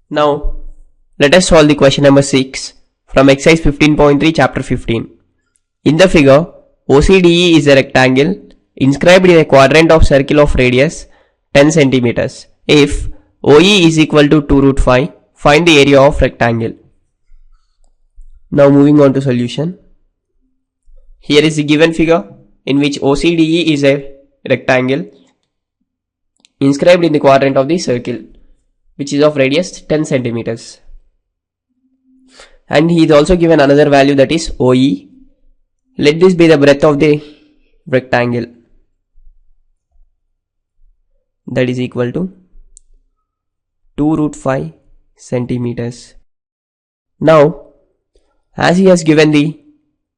Now, let us solve the question number 6 from exercise 15.3 chapter 15. In the figure, OCDE is a rectangle inscribed in a quadrant of circle of radius 10 centimeters. If OE is equal to 2 root 5, find the area of rectangle. Now moving on to solution. Here is the given figure in which OCDE is a rectangle inscribed in the quadrant of the circle, which is of radius 10 centimeters. And he is also given another value, that is OE. Let this be the breadth of the rectangle, that is equal to 2 root 5 centimeters. Now, as he has given the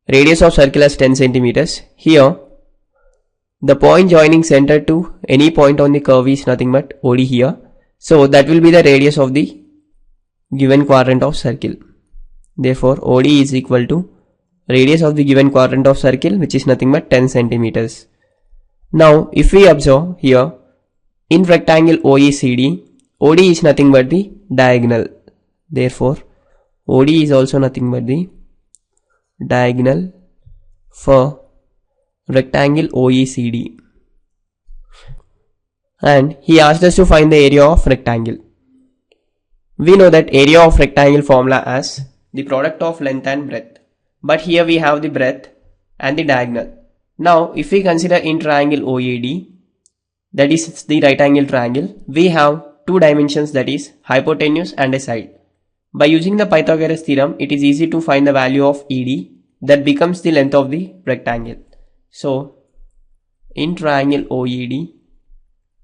radius of circle as 10 centimeters, here the point joining center to any point on the curve is nothing but OD here. So that will be the radius of the given quadrant of circle. Therefore, OD is equal to radius of the given quadrant of circle, which is nothing but 10 centimeters. Now, if we observe here, in rectangle OECD, OD is nothing but the diagonal. Therefore, OD is also nothing but the diagonal for rectangle OECD. And he asked us to find the area of rectangle. We know that area of rectangle formula as the product of length and breadth. But here we have the breadth and the diagonal. Now, if we consider in triangle OAD, that is the right angle triangle, we have two dimensions, that is hypotenuse and a side. By using the Pythagoras theorem, it is easy to find the value of ED, that becomes the length of the rectangle. So, in triangle OED,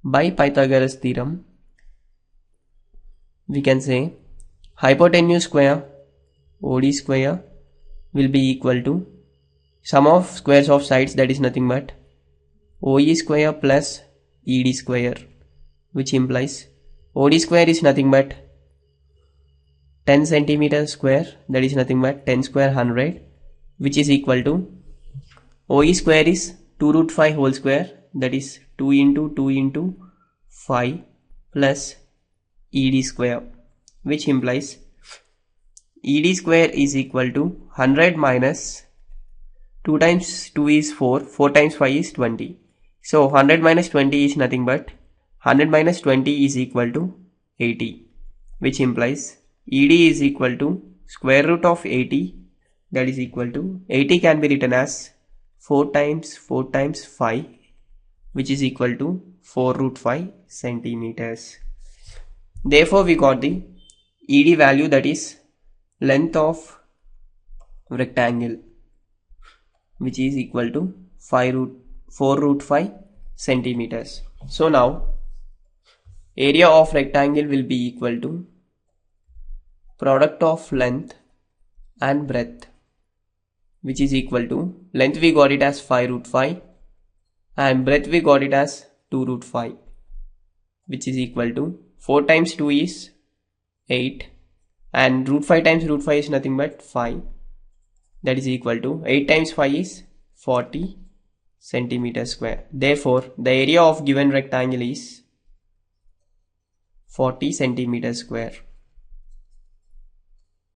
by Pythagoras theorem, we can say hypotenuse square OD square will be equal to sum of squares of sides, that is nothing but OE square plus ED square, which implies OD square is nothing but 10 centimeter square, that is nothing but 10 square 100, which is equal to OE square is 2 root 5 whole square, that is 2 into 5 plus ED square, which implies ED square is equal to 100 minus 2 times 2 is 4, 4 times 5 is 20. So 100 minus 20 is nothing but 100 minus 20 is equal to 80, which implies ED is equal to square root of 80, that is equal to 80 can be written as 4 times 5, which is equal to 4 root 5 centimeters. Therefore, we got the ED value, that is length of rectangle, which is equal to 4 root 5 centimeters. So now, area of rectangle will be equal to product of length and breadth, which is equal to length we got it as 5 root 5 and breadth we got it as 2 root 5, which is equal to 4 times 2 is 8 and root 5 times root 5 is nothing but 5, that is equal to 8 times 5 is 40 centimeter square. Therefore, the area of given rectangle is 40 centimeter square.